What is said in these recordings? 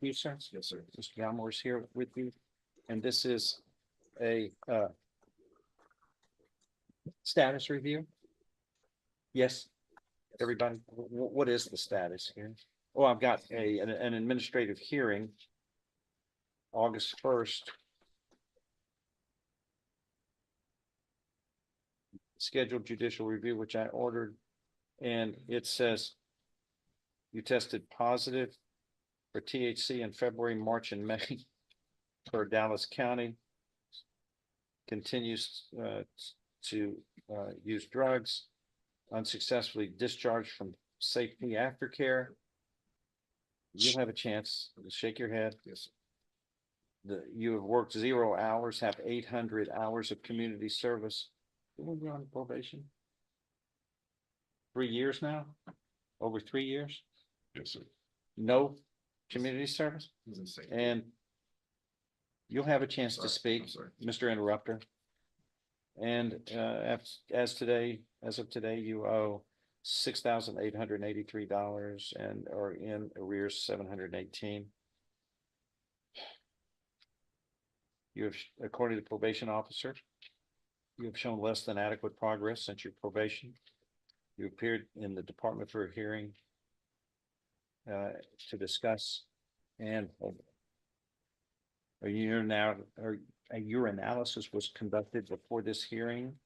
You, sir? Yes, sir. Mr. Galmore is here with you, and this is a status review. Yes, everybody, what is the status here? Oh, I've got an administrative hearing August 1st. Scheduled judicial review, which I ordered, and it says you tested positive for THC in February, March, and May for Dallas County. Continues to use drugs, unsuccessfully discharged from safety aftercare. You'll have a chance to shake your head. Yes, sir. You have worked 0 hours, have 800 hours of community service. When you're on probation? 3 years now? Over 3 years? Yes, sir. No community service? It was insane. And you'll have a chance to I'm speak, sorry. Mr. Interrupter. And as of today, you owe $6,883 and are in arrears 718. You have, according to the probation officer, you have shown less than adequate progress since your probation. You appeared in the department for a hearing to discuss and your analysis was conducted before this hearing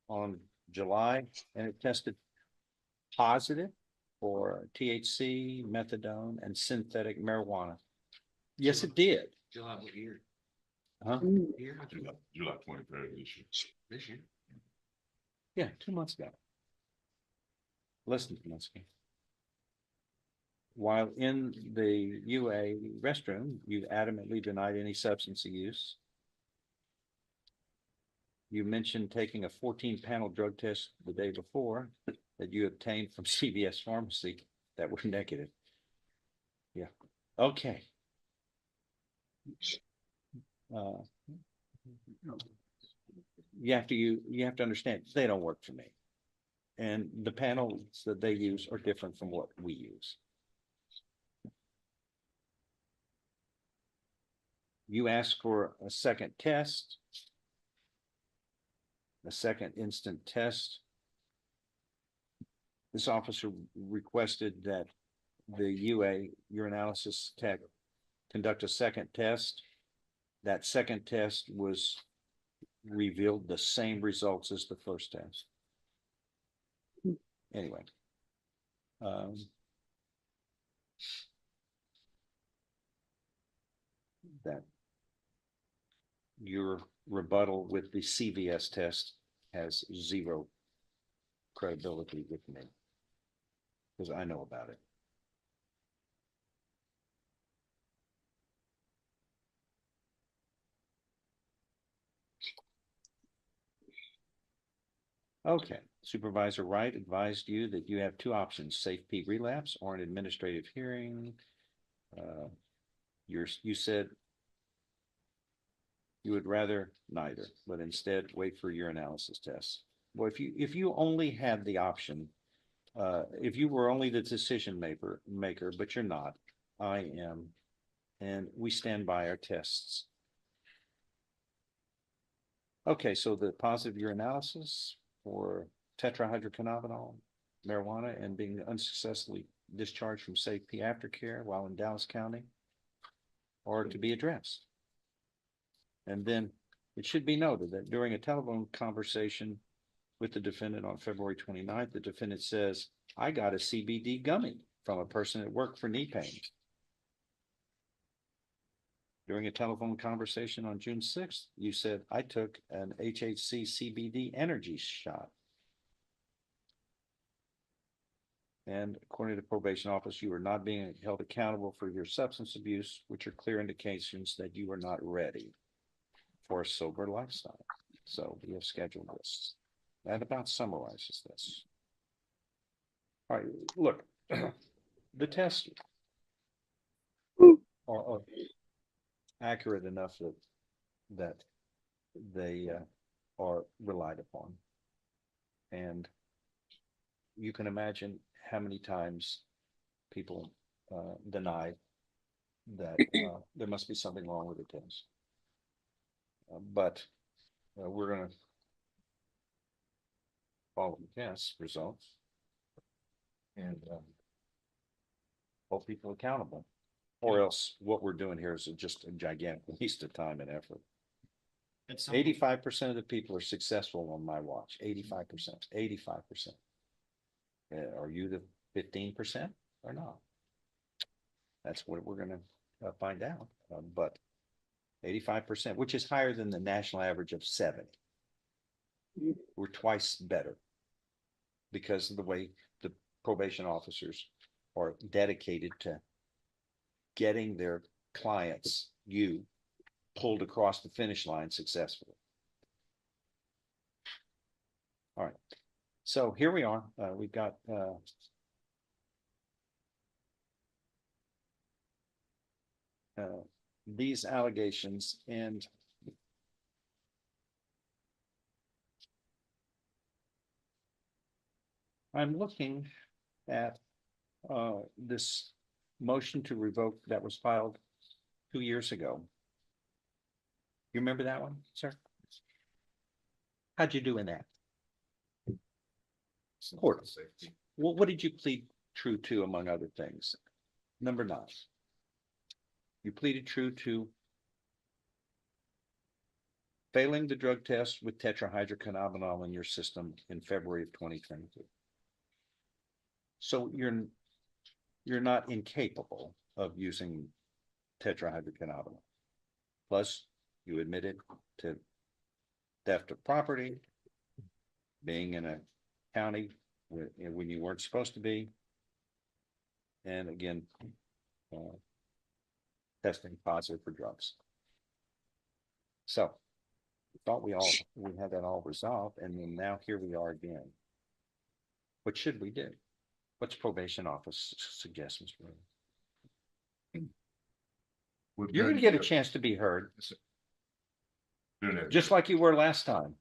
on July, and it tested positive for THC, methadone, and synthetic marijuana. Yes, it did. July what year? Huh? Year? July 23rd this year. This year? Yeah, 2 months ago. Less than 2 months ago. While in the UA restroom, you adamantly denied any substance use. You mentioned taking a 14-panel drug test the day before that you obtained from CVS Pharmacy that were negative. Yeah. Okay. You have to understand, they don't work for me. And the panels that they use are different from what we use. You asked for a second test, a second instant test. This officer requested that the UA, urinalysis tech, conduct a second test. That second test revealed the same results as the first test. Anyway. That your rebuttal with the CVS test has zero credibility with me because I know about it. Okay, Supervisor Wright advised you that you have two options: safe P relapse or an administrative hearing. You said you would rather neither, but instead wait for your analysis tests. Well, if you only had the option, if you were only the decision maker, but you're not, I am, and we stand by our tests. Okay, so the positive urinalysis for tetrahydrocannabinol, marijuana, and being unsuccessfully discharged from safe P aftercare while in Dallas County are to be addressed. And then it should be noted that during a telephone conversation with the defendant on February 29th, the defendant says, I got a CBD gummy from a person at work for knee pain. During a telephone conversation on June 6th, you said, I took an HHC CBD energy shot. And according to the probation office, you are not being held accountable for your substance abuse, which are clear indications that you are not ready for a sober lifestyle. So we have scheduled this. That about summarizes this. All right, look, the tests are accurate enough that they are relied upon. And you can imagine how many times people deny that there must be something wrong with the test. But we're gonna follow the test results and hold people accountable. Or else what we're doing here is just a gigantic waste of time and effort. 85% of the people are successful on my watch. 85%. 85%. Are you the 15% or not? That's what we're gonna find out. But 85%, which is higher than the national average of 70. We're twice better because of the way the probation officers are dedicated to getting their clients, you, pulled across the finish line successfully. All right. So here we are. We've got these allegations, and I'm looking at this motion to revoke that was filed 2 years ago. You remember that one, sir? How'd you do in that? Court. Well, what did you plead true to, among other things? Number 9. You pleaded true to failing the drug test with tetrahydrocannabinol in your system in February of 2022. So you're not incapable of using tetrahydrocannabinol. Plus, you admitted to theft of property, being in a county when you weren't supposed to be, and again, testing positive for drugs. So thought we had that all resolved, and then now here we are again. What should we do? What's probation office suggest, Mr. Williams? You're going to get a chance to be heard, just like you were last time.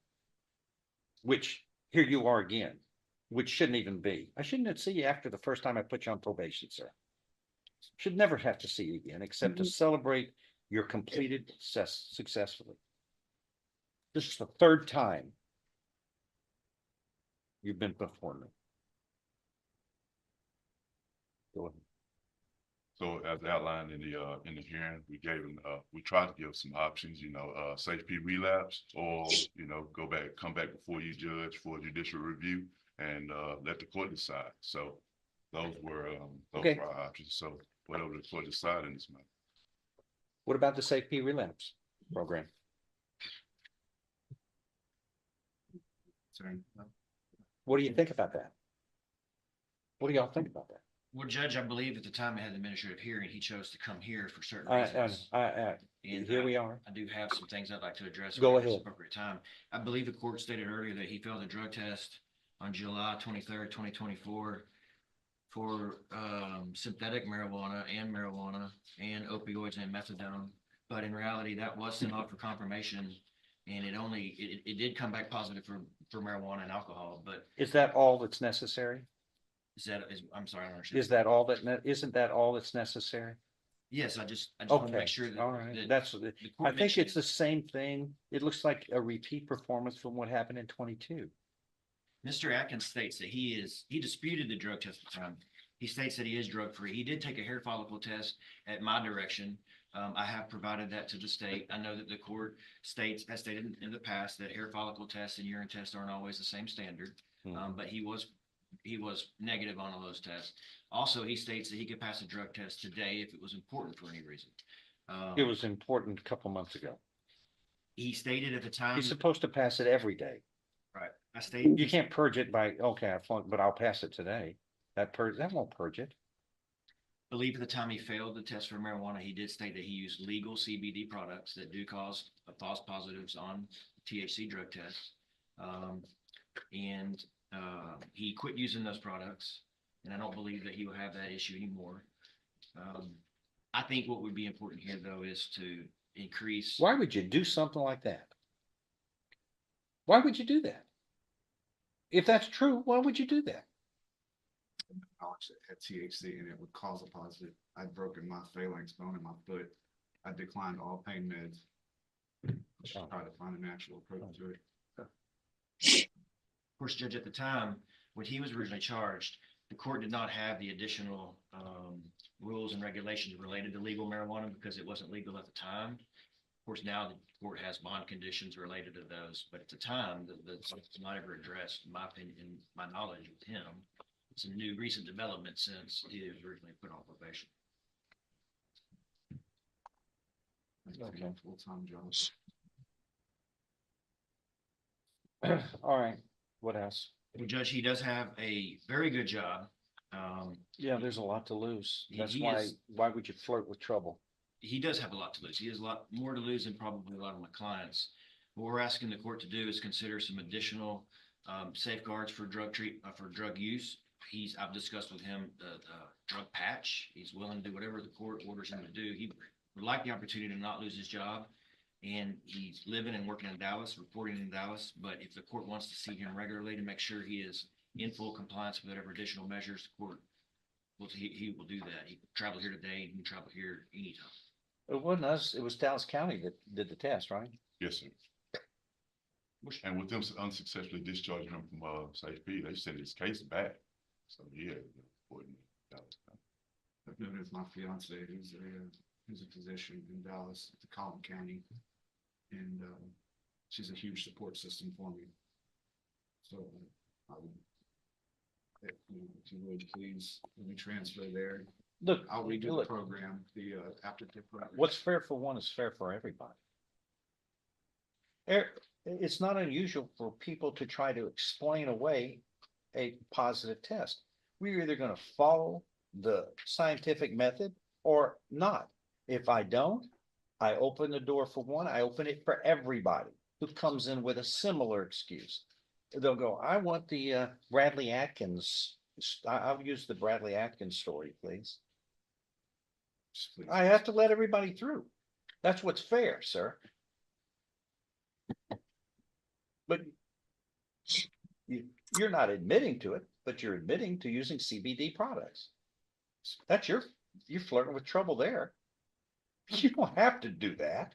Which here you are again, which shouldn't even be. I shouldn't see you after the first time I put you on probation, sir. Should never have to see you again, except to celebrate your completed successfully. This is the 3rd time you've been before me. Go ahead. So as outlined in the hearing, we gave them, we tried to give some options, safety relapse, or, come back before you judge for judicial review and let the court decide. So those were our options. So whatever the court decided in this matter. What about the safety relapse program? Sorry. What do you think about that? What do y'all think about that? Well, Judge, I believe at the time I had the administrative hearing, he chose to come here for certain reasons. And here we are. I do have some things I'd like to address. Go at this ahead. appropriate time. I believe the court stated earlier that he failed a drug test on July 23rd, 2024 for synthetic marijuana and opioids and methadone. But in reality, that was sent off for confirmation, and it did come back positive for marijuana and alcohol. But Is that all that's necessary? I'm sorry, I don't understand. Is that all isn't that all that's necessary? Yes, I just want to Okay, make sure that. all right. that That's, the I court think mentioned it's the same thing. It looks like a repeat performance from what happened in 22. Mr. Atkins states that he disputed the drug test at the time. He states that he is drug free. He did take a hair follicle test at my direction. I have provided that to the state. I know that the court has stated in the past that hair follicle tests and urine tests aren't always the same standard. But he was negative on all those tests. Also, he states that he could pass a drug test today if it was important for any reason. It was important a couple months ago. He stated at the time. He's supposed to pass it every day. Right. I stated. You can't purge it by, okay, I flunked, but I'll pass it today. That won't purge it. I believe at the time he failed the test for marijuana, he did state that he used legal CBD products that do cause false positives on THC drug tests. He quit using those products, and I don't believe that he will have that issue anymore. I think what would be important here, though, is to increase. Why would you do something like that? Why would you do that? If that's true, why would you do that? knowledge that had THC and it would cause a positive. I'd broken my phalanx bone in my foot. I declined all pain meds. Just try to find a natural approach to it. Of course, Judge, at the time, when he was originally charged, the court did not have the additional rules and regulations related to legal marijuana because it wasn't legal at the time. Of course, now the court has bond conditions related to those, but at the time, it's not ever addressed, in my opinion, in my knowledge with him. It's a new recent development since he was originally put on probation. Okay. Full-time job. All right, what else? Well, Judge, he does have a very good job. Yeah, there's a lot to lose. That's He why, is- why would you flirt with trouble? He does have a lot to lose. He has a lot more to lose than probably a lot of my clients. What we're asking the court to do is consider some additional safeguards for for drug use. I've discussed with him the drug patch. He's willing to do whatever the court orders him to do. He would like the opportunity to not lose his job. And he's living and working in Dallas, reporting in Dallas. But if the court wants to see him regularly to make sure he is in full compliance with whatever additional measures the court he will do that. He can travel here today, he can travel here anytime. It wasn't us, it was Dallas County that did the test, right? Yes, sir. And with them unsuccessfully discharging him from safety, they sent his case back. So yeah. I've known with my fiance, who's a physician in Dallas at the Collin County. And she's a huge support system for me. So I would, if you would please, let me transfer there. Look, I'll redo the look, program, the aftercare program. what's fair for one is fair for everybody. It's not unusual for people to try to explain away a positive test. We're either gonna follow the scientific method or not. If I don't, I open the door for one, I open it for everybody who comes in with a similar excuse. They'll go, I want the Bradley Atkins, I'll use the Bradley Atkins story, please. Please. I have to let everybody through. That's what's fair, sir. But you're not admitting to it, but you're admitting to using CBD products. You're flirting with trouble there. You don't have to do that.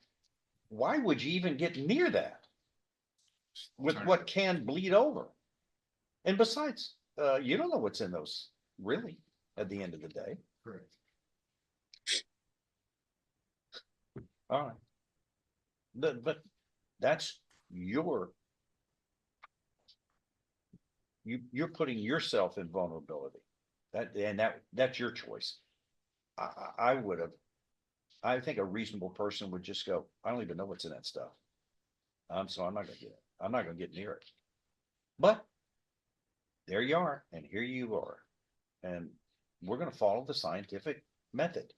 Why would you even get near that? With what can bleed over? And besides, you don't know what's in those, really, at the end of the day. Correct. All right. But that's you're putting yourself in vulnerability. That's your choice. I think a reasonable person would just go, I don't even know what's in that stuff. So I'm not gonna get near it. But there you are, and here you are. And we're gonna follow the scientific method.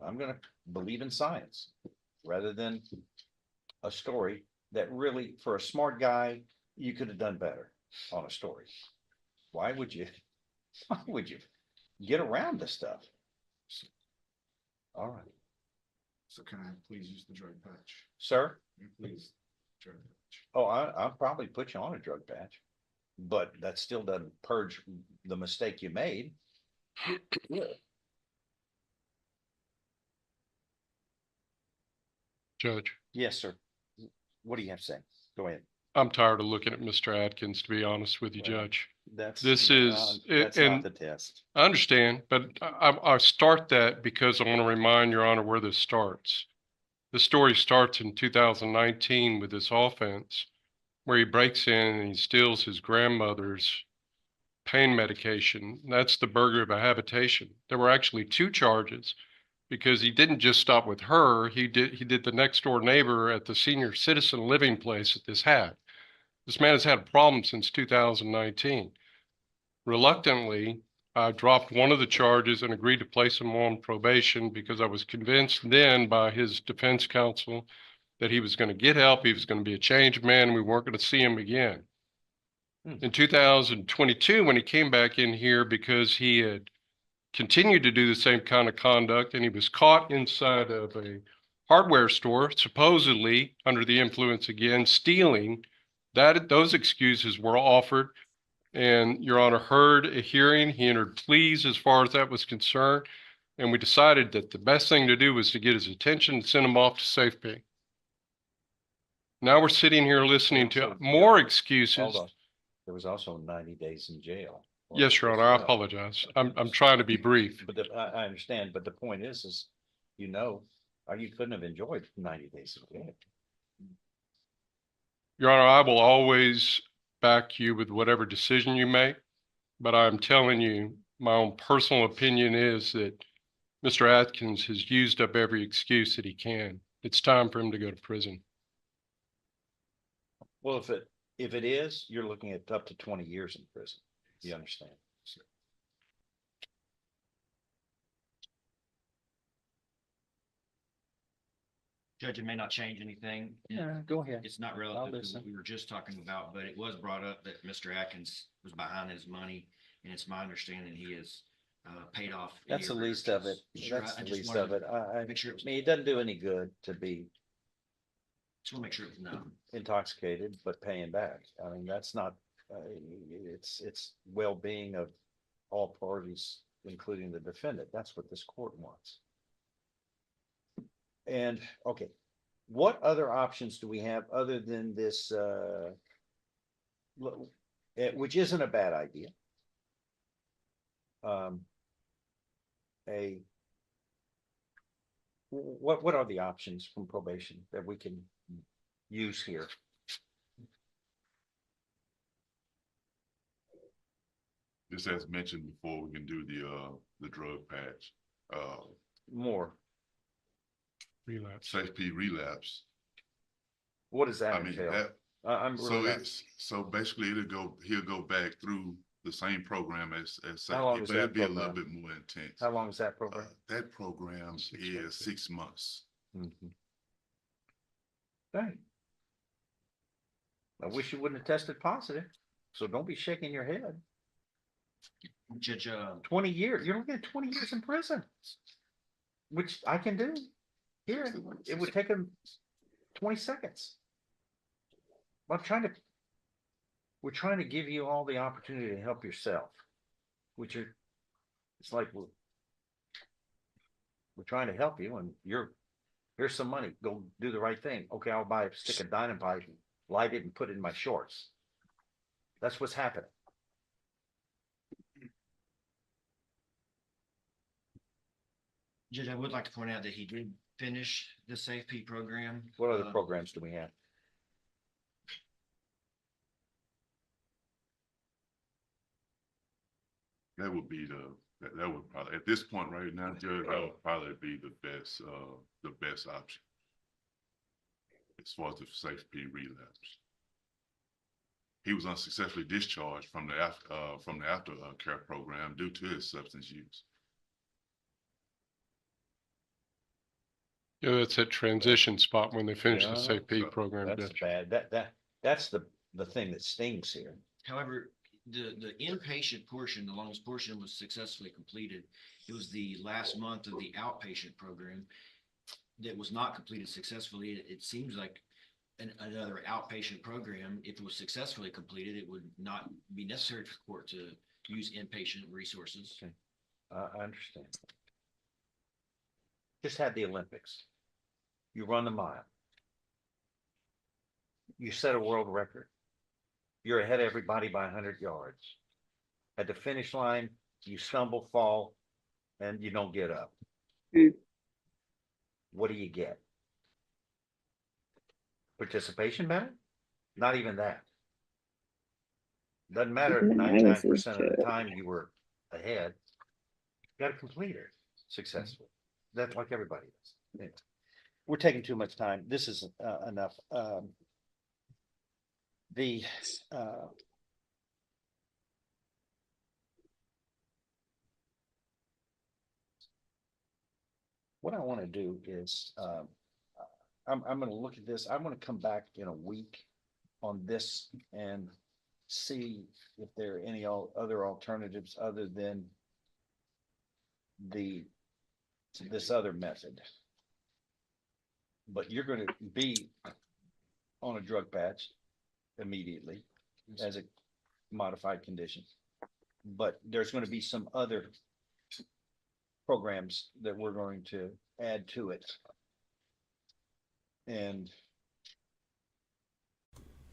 I'm gonna believe in science rather than a story that really, for a smart guy, you could have done better on a story. Why would you get around this stuff? All right, So can I please use the drug patch? sir. Please, drug patch. Oh, I'll probably put you on a drug patch, but that still doesn't purge the mistake you made. Judge, Yes, sir. What do you have to say? Go ahead. I'm tired of looking at Mr. Atkins, to be honest with you, Well, Judge. That's. This is- That's not and- the test. I understand, but I start that because I want to remind Your Honor where this starts. The story starts in 2019 with this offense where he breaks in and he steals his grandmother's pain medication. That's the burglary of a habitation. There were actually 2 charges because he didn't just stop with her. He did the next door neighbor at the senior citizen living place that this had. This man has had a problem since 2019. Reluctantly, I dropped one of the charges and agreed to place him on probation because I was convinced then by his defense counsel that he was going to get help, he was going to be a changed man, and we weren't going to see him again. In 2022, when he came back in here because he had continued to do the same kind of conduct and he was caught inside of a hardware store, supposedly under the influence again, stealing, those excuses were offered. And Your Honor heard a hearing. He entered pleas as far as that was concerned. And we decided that the best thing to do was to get his attention and send him off to safety. Now we're sitting here listening to more excuses. Hold on. There was also 90 days in jail. Yes, Your Honor, I apologize. I'm trying to be brief. But I understand, but the point is, you couldn't have enjoyed 90 days of jail. Your Honor, I will always back you with whatever decision you make, but I'm telling you, my own personal opinion is that Mr. Atkins has used up every excuse that he can. It's time for him to go to prison. Well, if it is, you're looking at up to 20 years in prison. You understand? Judge, it may not change anything. Go ahead. It's not I'll relative to listen. what we were just talking about, but it was brought up that Mr. Atkins was behind his money. And it's my understanding he has paid off. any That's the least of it. arrearages. Sure, That's I the just least wanted of it. I Make sure it was, mean, it doesn't do any good to be just want to make sure it was known. intoxicated, but paying back. I mean, that's not, it's well-being of all parties, including the defendant. That's what this court wants. And, okay, what other options do we have other than this, which isn't a bad idea? What are the options from probation that we can use here? Just as mentioned before, we can do the drug patch, More, Relapse. safety relapse. what does that I mean, entail? that, I'm so really not- so basically he'll go back through the same program as How long safety, is but that it'll be a little program? bit more intense. How long is that program? That program is 6 months. Mhm. Right. I wish you wouldn't have tested positive, so don't be shaking your head. Judge, 20 years, you're looking at 20 years in prison. Which I can do. Here, it would take him 20 seconds. we're trying to give you all the opportunity to help yourself. It's like we're trying to help you and here's some money, go do the right thing. Okay, I'll buy a stick of dynamite, light it and put it in my shorts. That's what's happening. Judge, I would like to point out that he did finish the SafeP program. What other programs do we have? That would be that would probably, at this point right now, Judge, that would probably be the best option. As far as the safety relapse. He was unsuccessfully discharged from the aftercare program due to his substance use. Yeah, that's that transition spot when they finish the Yeah, safety so program. That's Judge. bad. That's the thing that stings here. However, the inpatient portion, the longest portion was successfully completed. It was the last month of the outpatient program that was not completed successfully. It seems like another outpatient program, if it was successfully completed, it would not be necessary for court to use inpatient resources. Okay. I understand. Just had the Olympics. You run the mile. You set a world record. You're ahead of everybody by 100 yards. At the finish line, you stumble, fall, and you don't get up. What do you get? Participation medal? Not even that. Doesn't matter, 99% of the time you were ahead. You gotta complete it successfully. That's like everybody is. Anyway, we're taking too much time. This is enough. What I want to do is, I'm going to look at this. I want to come back in a week on this and see if there are any other alternatives other than this other method. But you're going to be on a drug patch immediately as modified condition. But there's gonna be some other programs that we're going to add to it. And